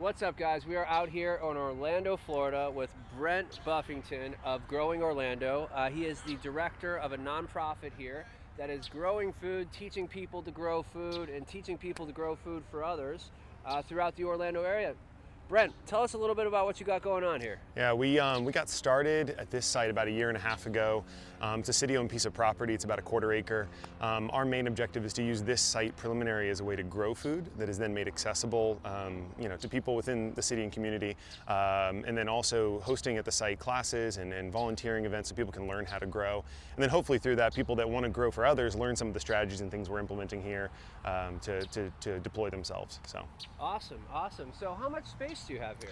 What's up, guys? We are out here in Orlando, Florida with Brent Buffington of Growing Orlando. He is the director of a nonprofit here that is growing food, teaching people to grow food, and teaching people to grow food for others throughout the Orlando area. Brent, tell us a little bit about what you got going on here. Yeah, we got started at this site about 1.5 years ago. It's a city-owned piece of property. It's about 1/4 acre. Our main objective is to use this site preliminary as a way to grow food that is then made accessible, to people within the city and community, and then also hosting at the site classes and volunteering events so people can learn how to grow. And then hopefully through that, people that want to grow for others learn some of the strategies and things we're implementing here to deploy themselves. So Awesome. So how much space do you have here?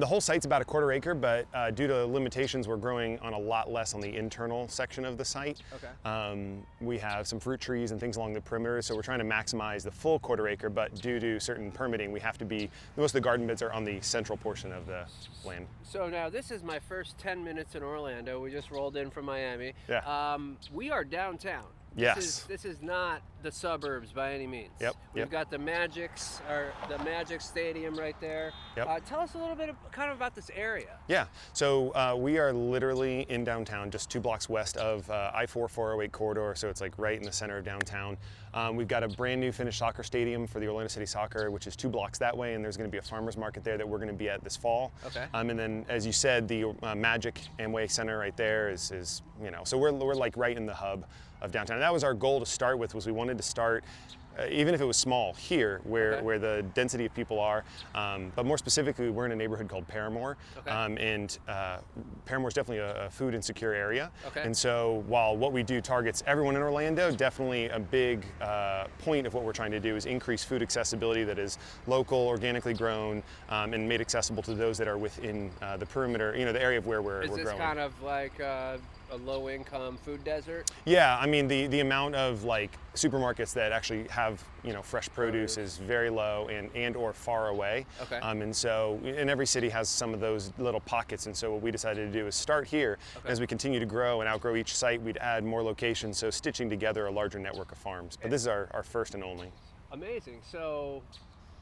The whole site's about 1/4 acre, but due to limitations, we're growing on a lot less on the internal section of the site. Okay. We have some fruit trees and things along the perimeter, so we're trying to maximize the full 1/4 acre, but due to certain permitting, we have to be, most of the garden beds are on the central portion of the land. So now this is my first 10 minutes in Orlando. We just rolled in from Miami. Yeah. We are downtown. Yes. This is not the suburbs by any means. Yep. We've got the Magic Stadium right there. Yep. Tell us a little bit about this area. Yeah, so we are literally in downtown, just 2 blocks west of I-4-408 corridor, so it's like right in the center of downtown. We've got a brand new finished soccer stadium for the Orlando City Soccer, which is 2 blocks that way, and there's going to be a farmer's market there that we're going to be at this fall. Okay. And then, as you said, the Magic Amway Center right there is so we're like right in the hub of downtown. And that was our goal to start with, was we wanted to start, even if it was small, here where the density of people are, but more specifically, we're in a neighborhood called Paramore, and Paramore is definitely a food insecure area. Okay. And so while what we do targets everyone in Orlando, definitely a big point of what we're trying to do is increase food accessibility that is local, organically grown, and made accessible to those that are within the perimeter, the area of where we're growing. Is this kind of like a low-income food desert? Yeah, I mean the amount of like supermarkets that actually have fresh produce is very low and or far away. Okay. And so every city has some of those little pockets, and so what we decided to do is start here. Okay. As we continue to grow and outgrow each site, we'd add more locations, so stitching together a larger network of farms. But this is our first and only. Amazing. So,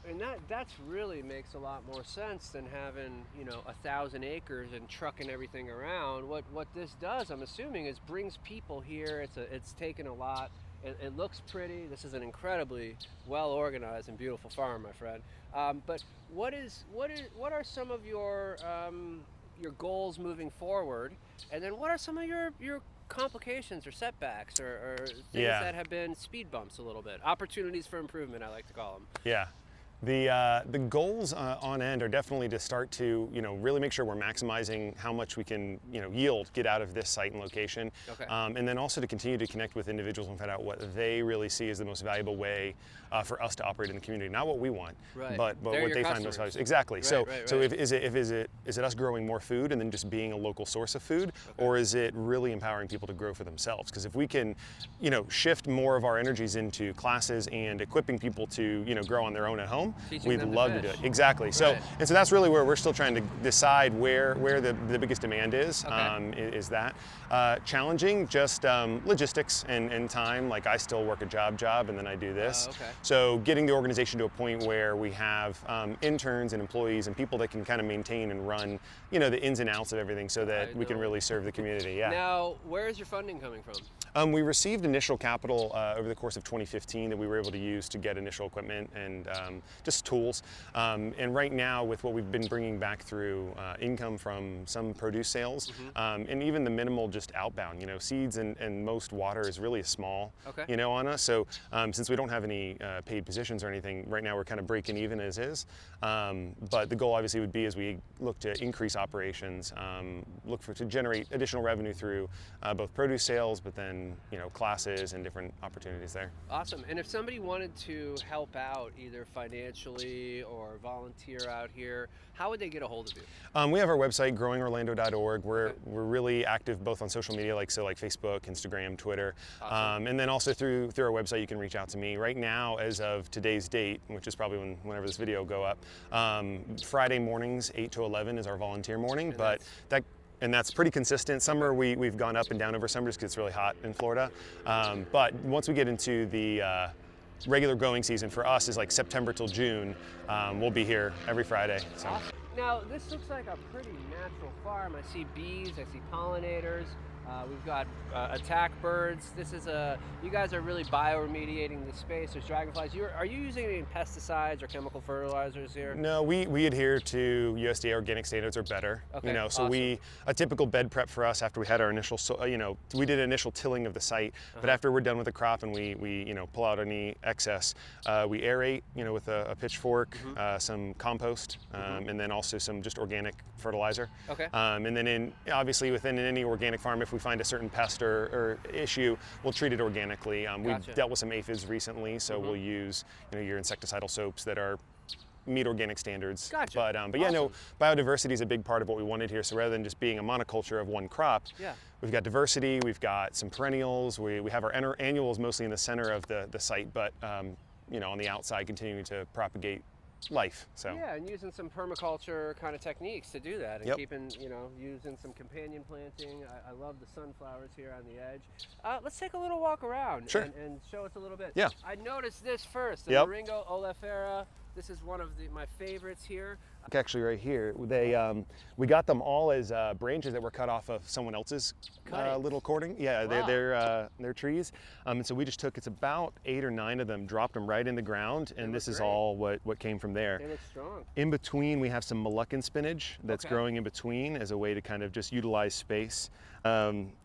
and that's really makes a lot more sense than having 1,000 acres and trucking everything around. What this does, I'm assuming, is brings people here. It's taken a lot. It looks pretty. This is an incredibly well organized and beautiful farm, my friend. But what are some of your goals moving forward? And then what are some of your complications or setbacks or things that have been speed bumps a little bit? Opportunities for improvement, I like to call them. Yeah. The goals on end are definitely to start to really make sure we're maximizing how much we can get out of this site and location, and then also to continue to connect with individuals and find out what they really see as the most valuable way for us to operate in the community. Not what we want, but what they find most valuable. Exactly. So is it us growing more food and then just being a local source of food, or is it really empowering people to grow for themselves? Because if we can shift more of our energies into classes and equipping people to grow on their own at home, we'd love to do it. Exactly. So and so that's really where we're still trying to decide where the biggest demand is. Is that challenging? Just logistics and time. Like I still work a job and then I do this. So getting the organization to a point where we have interns and employees and people that can kind of maintain and run the ins and outs of everything, so that we can really serve the community. Yeah. Now, where is your funding coming from? We received initial capital over the course of 2015 that we were able to use to get initial equipment and just tools. And right now, with what we've been bringing back through income from some produce sales, and even the minimal just outbound, seeds and most water is really small, on us. So since we don't have any paid positions or anything, right now we're kind of breaking even as is. But the goal obviously would be, as we look to increase operations, to generate additional revenue through both produce sales, but then classes and different opportunities there. Awesome. And if somebody wanted to help out either financially or volunteer out here, how would they get a hold of you? We have our website, growingorlando.org. We're really active both on social media, like Facebook, Instagram, Twitter. Awesome. And then also through our website, you can reach out to me. Right now, as of today's date, which is probably whenever this video will go up, Friday mornings, 8 to 11 is our volunteer morning. And that's pretty consistent. Summer, we've gone up and down over summer just because it's really hot in Florida. But once we get into the regular growing season for us is like September till June. We'll be here every Friday. So. Awesome. Now, this looks like a pretty natural farm. I see bees, I see pollinators. We've got attack birds. This is you guys are really bioremediating the space. There's dragonflies. Are you using any pesticides or chemical fertilizers here? No, we adhere to USDA organic standards or better. Okay, you know, so awesome. a typical bed prep for us after we had our initial, we did initial tilling of the site, but after we're done with the crop and we pull out any excess, we aerate, with a pitchfork, some compost, and then also some just organic fertilizer. Okay. And then obviously within any organic farm, if we find a certain pest or issue, we'll treat it organically. Gotcha. We've dealt with some aphids recently, so we'll use your insecticidal soaps that meet organic standards. Gotcha. But yeah, no, biodiversity is a big part of what we wanted here. So rather than just being a monoculture of one crop, we've got diversity, we've got some perennials, we have our annuals mostly in the center of the site, but on the outside continuing to propagate life. So yeah, and using some permaculture kind of techniques to do that, and keeping using some companion planting. I love the sunflowers here on the edge. Let's take a little walk around and show us a little bit. Yeah. I noticed this first, the Moringa oleifera. This is one of my favorites here. Actually, right here, we got them all as branches that were cut off of someone else's little cording. Yeah, wow. they're trees. And so we just took, it's about 8 or 9 of them, dropped them right in the ground, and this is all what came from there. They look strong. In between, we have some Moluccan spinach that's growing in between as a way to kind of just utilize space.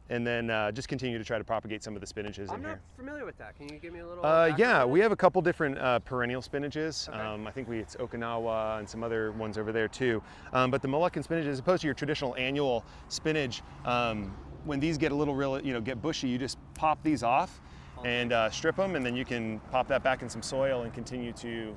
And then just continue to try to propagate some of the spinaches in here. I'm not familiar with that. Can you give me a little yeah, we have a couple different perennial spinaches. I think it's Okinawa and some other ones over there too. But the Moluccan spinach, as opposed to your traditional annual spinach, when these get a little get bushy, you just pop these off and strip them, and then you can pop that back in some soil and continue to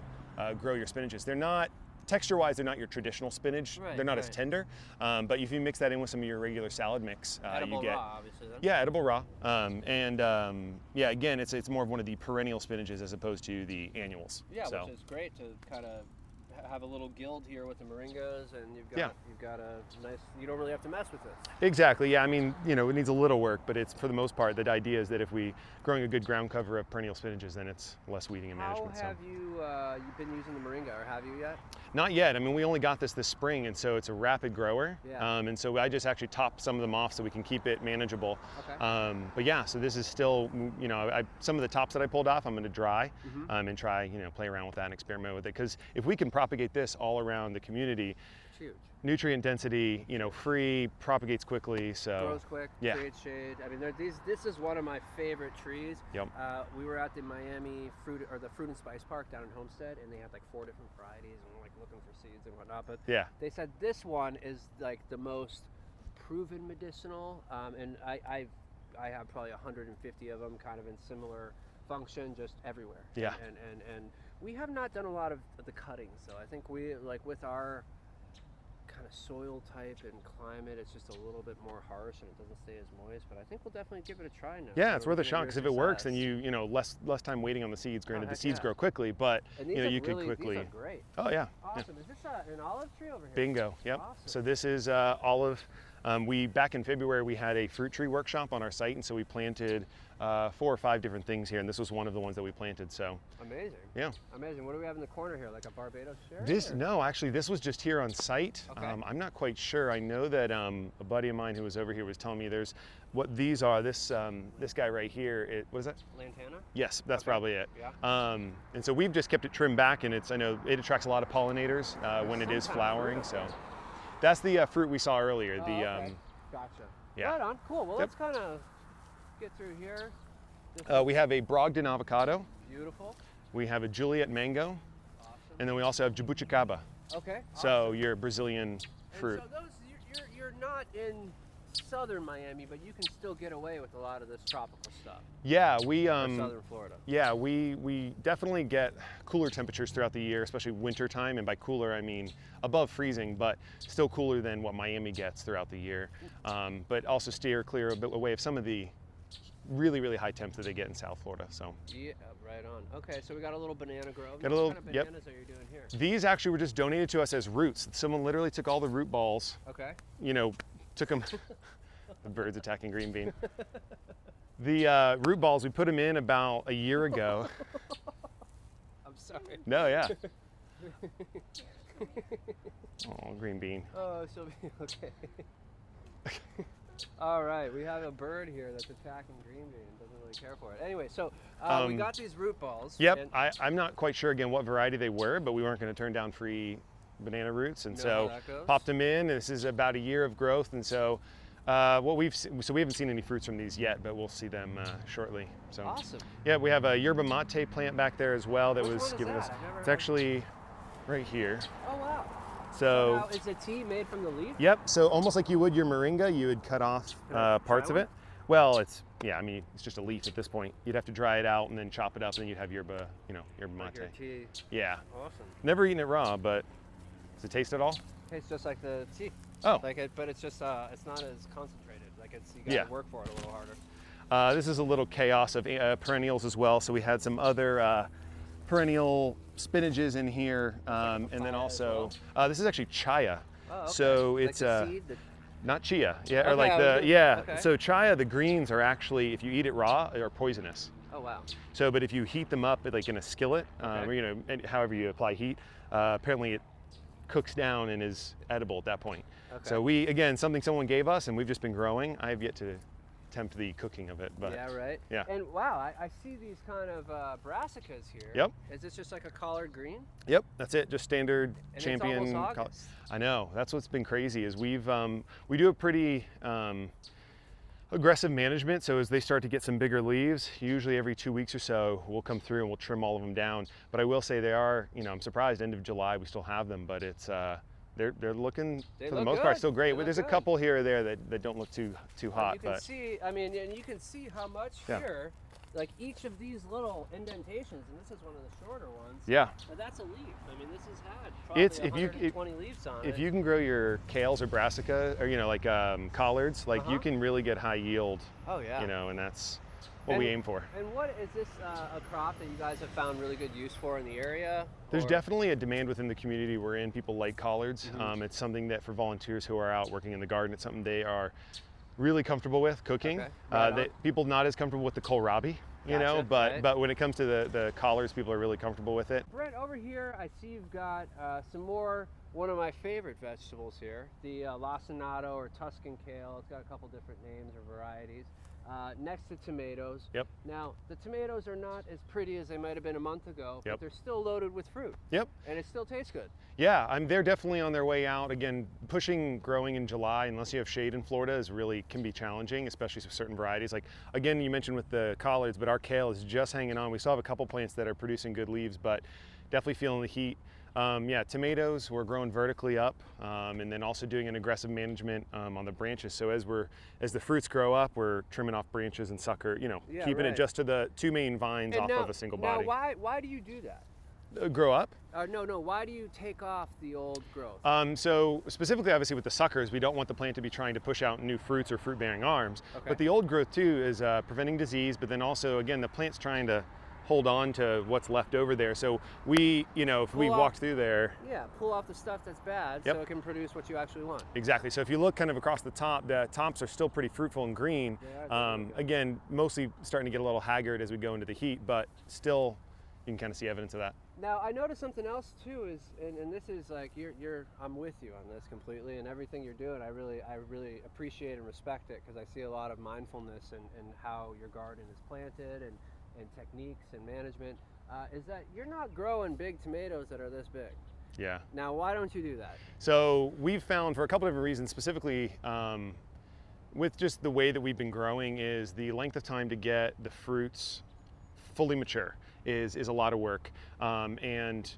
grow your spinaches. They're not, texture-wise, they're not your traditional spinach. They're not as tender, but if you mix that in with some of your regular salad mix, edible you get raw, obviously. Then. Yeah, edible raw. Yeah, again, it's more of one of the perennial spinaches as opposed to the annuals. Yeah, which is great to kind of have a little guild here with the moringas, and you've got a nice. You don't really have to mess with this. Exactly. Yeah. I mean, it needs a little work, but it's, for the most part, the idea is that if we growing a good ground cover of perennial spinaches, then it's less weeding and management. How have you been using the moringa, or have you yet? Not yet. I mean, we only got this spring, and so it's a rapid grower. Yeah. And so I just actually topped some of them off so we can keep it manageable. Okay. But yeah, so this is still, some of the tops that I pulled off, I'm going to dry and try, play around with that and experiment with it. Because if we can propagate this all around the community, it's huge. Nutrient density, free, propagates quickly, so grows quick, creates shade. I mean, this is one of my favorite trees. Yep. We were at the Miami fruit and spice park down in Homestead, and they had like 4 different varieties, and we're like looking for seeds and whatnot. But they said this one is like the most proven medicinal, and I have probably 150 of them, kind of in similar function, just everywhere. Yeah. And we have not done a lot of the cutting, so I think we with our kind of soil type and climate, it's just a little bit more harsh and it doesn't stay as moist, but I think we'll definitely give it a try now. Yeah, it's worth a shot, because if it works, then you less time waiting on the seeds. Granted, the seeds grow quickly, but you could quickly. These are great. Oh yeah. Awesome. Is this an olive tree over here? Bingo. Yep. Awesome. So this is olive. Back in February, we had a fruit tree workshop on our site, and so we planted 4 or 5 different things here, and this was one of the ones that we planted. So amazing. Yeah. Amazing. What do we have in the corner here? Like a Barbados cherry? No, actually, this was just here on site. Okay. I'm not quite sure. I know that a buddy of mine who was over here was telling me there's what these are. This guy right here. What is that? Lantana? Yes, that's probably it. Yeah. And so we've just kept it trimmed back, and I know it attracts a lot of pollinators when it is flowering. So that's the fruit we saw earlier. Okay. Gotcha. Yeah. Right on. Cool. Well, let's kind of get through here. We have a Brogden avocado. Beautiful. We have a Juliet mango. Awesome. And then we also have jabuticaba. Okay. So your Brazilian fruit. And so those, you're not in southern Miami, but you can still get away with a lot of this tropical stuff. Yeah, we southern Florida. Yeah, we definitely get cooler temperatures throughout the year, especially winter time, and by cooler I mean above freezing, but still cooler than what Miami gets throughout the year. But also steer clear a bit away of some of the really, really high temps that they get in South Florida. So yeah, right on. Okay, so we got a little banana grove. Got a little, what kind of bananas are you doing here? These actually were just donated to us as roots. Someone literally took all the root balls. Okay. Took them. The bird's attacking green bean. The root balls, we put them in about a year ago. I'm sorry. No, yeah. Oh, green bean. Oh, she'll be okay. All right, we have a bird here that's attacking green bean. Doesn't really care for it. Anyway, so we got these root balls. Yep. I'm not quite sure again what variety they were, but we weren't going to turn down free banana roots, and so popped them in. This is about a year of growth, and so we haven't seen any fruits from these yet, but we'll see them shortly. So awesome. Yeah, we have a yerba mate plant back there as well that Which was one is giving that? us. I've never It's heard. actually right here. Oh wow. So now, is the tea made from the leaf? Yep. So almost like you would your moringa, you would cut off parts of it. Well, it's just a leaf at this point. You'd have to dry it out and then chop it up, and then you'd have yerba mate. Like your tea. Yeah. Awesome. Never eaten it raw, but does it taste at all? Tastes just like the tea. Oh. Like it, but it's just it's not as concentrated. Like you gotta work for it a little harder. This is a little chaos of perennials as well. So we had some other perennial spinaches in here, and then also this is actually chaya. Oh, okay. So like it's the seed, not chia, yeah, okay, or like okay. So chaya, the greens are actually, if you eat it raw, are poisonous. Oh wow. So, but if you heat them up like in a skillet, or however you apply heat, apparently it cooks down and is edible at that point. Okay. So something someone gave us, and we've just been growing. I have yet to attempt the cooking of it, but yeah, right. Yeah. And wow, I see these kind of brassicas here. Yep. Is this just like a collard green? Yep, that's it. Just standard And champion. It's almost August. I know. That's what's been crazy is we do a pretty aggressive management. So as they start to get some bigger leaves, usually every 2 weeks or so, we'll come through and we'll trim all of them down. But I will say they are, I'm surprised. End of July we still have them, but it's they're looking for the most part still great. There's a couple here or there that don't look too hot. You can see. I mean, and you can see how much here. Like each of these little indentations, and this is one of the shorter ones. Yeah. But that's a leaf. I mean, this has had probably 120 leaves on it. If you can grow your kales or brassica, or like collards, like you can really get high yield. Oh yeah. And that's what we aim for. And what is this a crop that you guys have found really good use for in the area? There's definitely a demand within the community we're in. People like collards. Mm-hmm. It's something that for volunteers who are out working in the garden, it's something they are really comfortable with cooking. Okay. People not as comfortable with the kohlrabi, but when it comes to the collards, people are really comfortable with it. Brent, over here, I see you've got one of my favorite vegetables here, the lacinato or Tuscan kale. It's got a couple different names or varieties. Next to tomatoes. Yep. Now, the tomatoes are not as pretty as they might have been a month ago, Yep. but they're still loaded with fruit. Yep. And it still tastes good. Yeah, they're definitely on their way out. Again, pushing growing in July, unless you have shade in Florida, can be challenging, especially with certain varieties. Like, again, you mentioned with the collards, but our kale is just hanging on. We still have a couple plants that are producing good leaves, but definitely feeling the heat. Tomatoes, we're growing vertically up, and then also doing an aggressive management on the branches. So as the fruits grow up, we're trimming off branches and sucker, keeping it just to the two main vines off of a single body. Now, why do you do that? Grow up? No. Why do you take off the old growth? So specifically, obviously, with the suckers, we don't want the plant to be trying to push out new fruits or fruit-bearing arms. Okay. But the old growth too is preventing disease. But then also, again, the plant's trying to hold on to what's left over there. So if we walked through there. Yeah, pull off the stuff that's bad so it can produce what you actually want. Exactly. So if you look kind of across the tops are still pretty fruitful and green. Again, mostly starting to get a little haggard as we go into the heat, but still you can kind of see evidence of that. Now, I noticed something else too is, and this is like, I'm with you on this completely, and everything you're doing, I really appreciate and respect it, because I see a lot of mindfulness in how your garden is planted and techniques and management, is that you're not growing big tomatoes that are this big. Yeah. Now, why don't you do that? So we've found, for a couple different reasons, specifically with just the way that we've been growing, is the length of time to get the fruits fully mature is a lot of work, and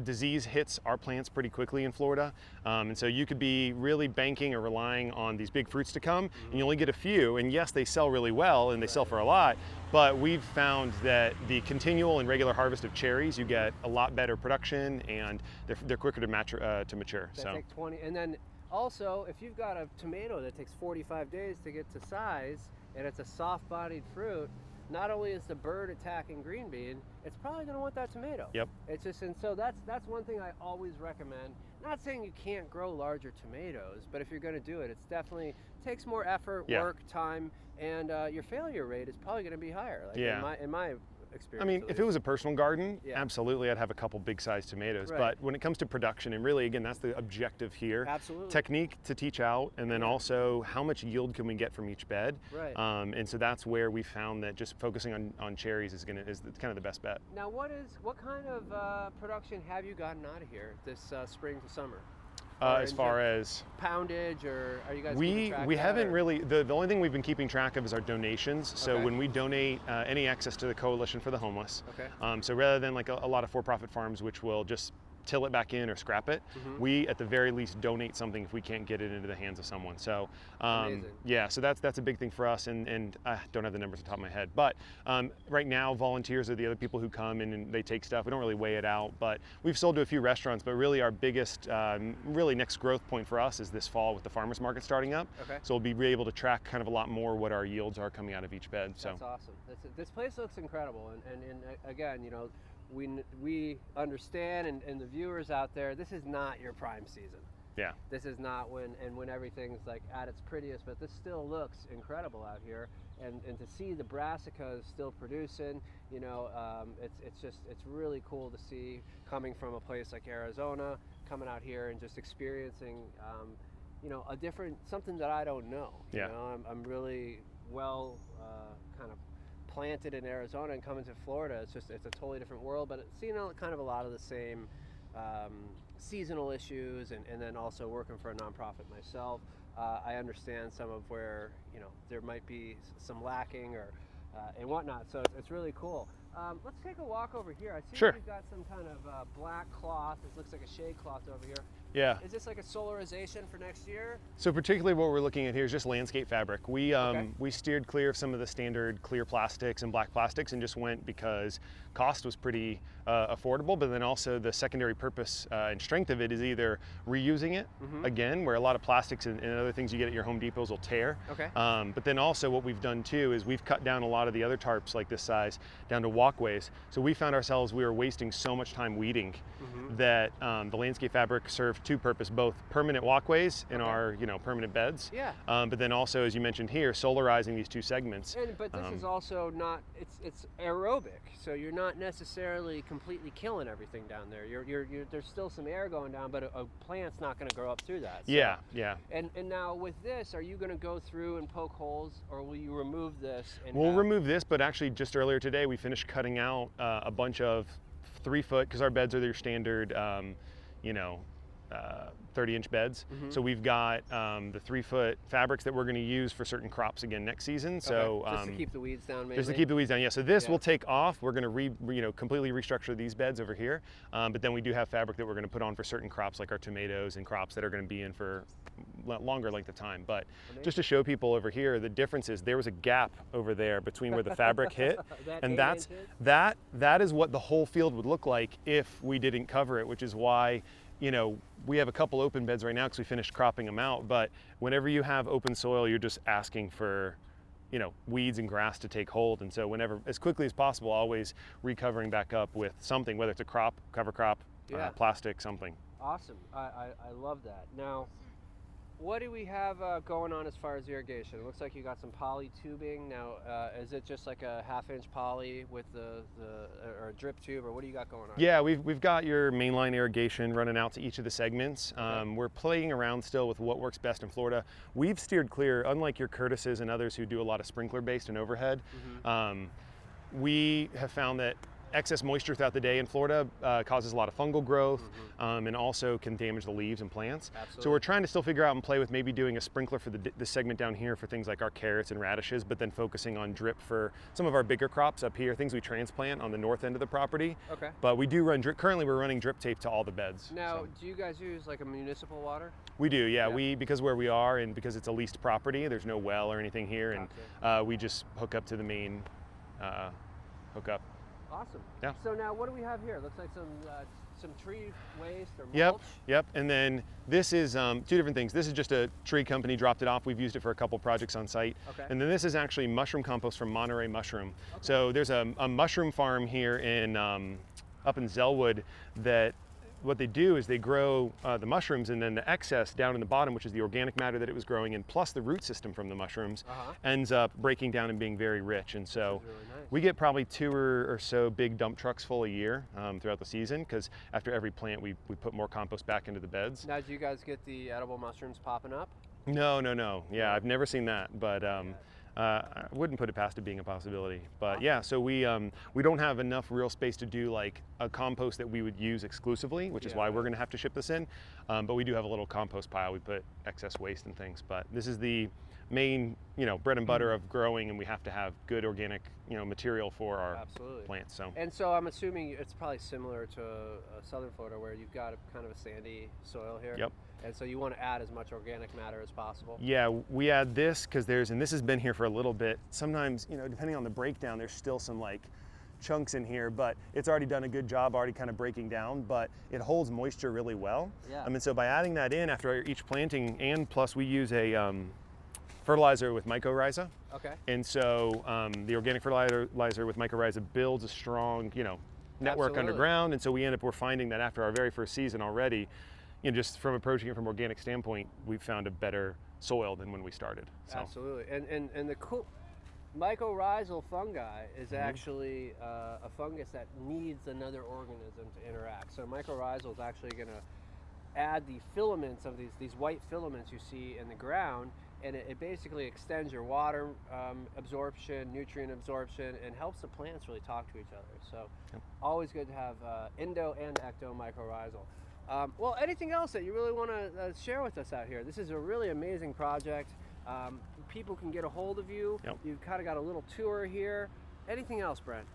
disease hits our plants pretty quickly in Florida, and so you could be really banking or relying on these big fruits to come, and you only get a few, and yes, they sell really well and they sell for a lot, but we've found that the continual and regular harvest of cherries, you get a lot better production, and they're quicker to mature. They take 20, and then also, if you've got a tomato that takes 45 days to get to size, and it's a soft-bodied fruit, not only is the bird attacking green bean, it's probably going to want that tomato. Yep. It's just, and so that's one thing I always recommend. Not saying you can't grow larger tomatoes, but if you're going to do it, it's definitely takes more effort, work, time, and your failure rate is probably going to be higher. Like in my experience? I mean, if it was a personal garden, Yeah. absolutely, I'd have a couple big sized tomatoes. Right. But when it comes to production, and really, again, that's the objective here. Absolutely. Technique to teach out, and then Yeah. also how much yield can we get from each bed. Right. And so that's where we found that just focusing on cherries is kind of the best bet. Now, what kind of production have you gotten out of here this spring to summer? As far as poundage, or are you guys we keeping track we of that, haven't or? really, the only thing we've been keeping track of is our donations. So Okay. when we donate any excess to the Coalition for the Homeless, Okay. so rather than like a lot of for-profit farms which will just till it back in or scrap it, Mhm. we at the very least donate something if we can't get it into the hands of someone. So Amazing. yeah, so that's a big thing for us, and I don't have the numbers on top of my head, but right now volunteers are the other people who come in and they take stuff. We don't really weigh it out, but we've sold to a few restaurants, but really our biggest really next growth point for us is this fall with the farmers market starting up. Okay. So we'll be able to track kind of a lot more what our yields are coming out of each bed. So That's awesome. This place looks incredible, and again, you know, we understand, and the viewers out there, this is not your prime season. yeah. This is not when everything's like at its prettiest, but this still looks incredible out here, and to see the brassicas still producing, you know, it's really cool to see, coming from a place like Arizona, coming out here and just experiencing, you know, something that I don't know. Yeah. You know, I'm really kind of planted in Arizona, and coming to Florida, it's a totally different world, but it's, you know, kind of a lot of the same seasonal issues, and then also working for a nonprofit myself, I understand some of where, you know, there might be some lacking or and whatnot, so it's really cool. Let's take a walk over here. I see Sure. you've got some kind of black cloth. This looks like a shade cloth over here. Yeah. Is this like a solarization for next year? So particularly what we're looking at here is just landscape fabric. We Okay. we steered clear of some of the standard clear plastics and black plastics, and just went because cost was pretty affordable, but then also the secondary purpose and strength of it is either reusing it again, where a lot of plastics and other things you get at your Home Depots will tear. Okay. But then also what we've done too is we've cut down a lot of the other tarps like this size down to walkways. So we found ourselves, we were wasting so much time weeding that the landscape fabric served two purposes, both permanent walkways in our, you know, permanent beds. Yeah. But then also, as you mentioned here, solarizing these two segments. But this is also not, it's aerobic, so you're not necessarily completely killing everything down there. There's still some air going down, but a plant's not going to grow up through that. So. Yeah, yeah. And now with this, are you going to go through and poke holes, or will you remove this? And We'll remove this, but actually just earlier today we finished cutting out a bunch of 3 foot, because our beds are their standard, you know, 30-inch beds. So we've got the 3 foot fabrics that we're going to use for certain crops again next season. So just to keep the weeds down, mainly? just to keep the weeds down, yeah. So this will take off. We're going to completely restructure these beds over here. But then we do have fabric that we're going to put on for certain crops, like our tomatoes and crops that are going to be in for longer length of time. But just to show people over here, the difference is there was a gap over there between where the fabric hit, and that is what the whole field would look like if we didn't cover it, which is why, you know, we have a couple open beds right now because we finished cropping them out. But whenever you have open soil, you're just asking for, you know, weeds and grass to take hold. And so whenever, as quickly as possible, always recovering back up with something, whether it's a crop, cover crop, plastic, something. Awesome. I love that. Now, what do we have going on as far as irrigation? It looks like you got some poly tubing. Now, is it just like a 1/2-inch poly with or a drip tube, or what do you got going on? Yeah, we've got your mainline irrigation running out to each of the segments. Okay. We're playing around still with what works best in Florida. We've steered clear, unlike your Curtis's and others who do a lot of sprinkler based and overhead. We have found that excess moisture throughout the day in Florida causes a lot of fungal growth and also can damage the leaves and plants. Absolutely. So we're trying to still figure out and play with maybe doing a sprinkler for the segment down here for things like our carrots and radishes, but then focusing on drip for some of our bigger crops up here, things we transplant on the north end of the property. Okay. But we do run drip. Currently we're running drip tape to all the beds. Now, so. do you guys use like a municipal water? We do, yeah. Because where we are and because it's a leased property, there's no well or anything here, and we just hook up to the main hookup. Awesome. Yeah. So now, what do we have here? It looks like some tree waste or mulch. Yep. And then this is two different things. This is just a tree company dropped it off. We've used it for a couple projects on site. Okay. And then this is actually mushroom compost from Monterey Mushroom. So there's a mushroom farm here in up in Zellwood that what they do is they grow the mushrooms, and then the excess down in the bottom, which is the organic matter that it was growing in, plus the root system from the mushrooms, ends up breaking down and being very rich. And so really nice. we get probably 2 or so big dump trucks full a year throughout the season, because after every plant we put more compost back into the beds. Now, do you guys get the edible mushrooms popping up? No. Yeah, I've never seen that, but I wouldn't put it past it being a possibility. But yeah, so we don't have enough real space to do like a compost that we would use exclusively, which is why we're going to have to ship this in. But we do have a little compost pile. We put excess waste and things. But this is the main, bread and butter of growing, and we have to have good organic, material for our plants. So. And so I'm assuming it's probably similar to southern Florida, where you've got kind of a sandy soil here. Yep. And so you want to add as much organic matter as possible. Yeah, we add this because and this has been here for a little bit. Sometimes, depending on the breakdown, there's still some like chunks in here, but it's already done a good job already kind of breaking down, but it holds moisture really well. Yeah. And so by adding that in after each planting, and plus we use a fertilizer with mycorrhiza. Okay. And so the organic fertilizer with mycorrhiza builds a strong, network underground. And so we're finding that after our very first season already, just from approaching it from an organic standpoint, we've found a better soil than when we started. So. Absolutely. And the cool mycorrhizal fungi is actually a fungus that needs another organism to interact. So mycorrhizal is actually going to add the filaments of these white filaments you see in the ground, and it basically extends your water absorption, nutrient absorption, and helps the plants really talk to each other. So always good to have endo and ecto mycorrhizal. Well, anything else that you really want to share with us out here? This is a really amazing project. People can get a hold of you. Yep. You've kind of got a little tour here. Anything else, Brent?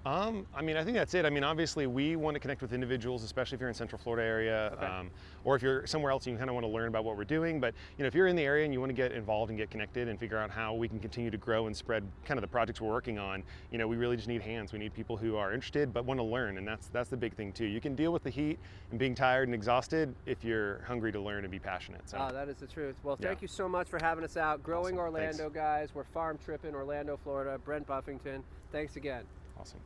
I think that's it. Obviously we want to connect with individuals, especially if you're in Central Florida area, or if you're somewhere else and you kind of want to learn about what we're doing. But if you're in the area and you want to get involved and get connected and figure out how we can continue to grow and spread kind of the projects we're working on, we really just need hands. We need people who are interested but want to learn, and that's the big thing too. You can deal with the heat and being tired and exhausted if you're hungry to learn and be passionate. So. That is the truth. Well, thank you so much for having us out. Growing Awesome. Orlando, Thanks. guys. We're Farm Trippin, Orlando, Florida. Brent Buffington. Thanks again. Awesome.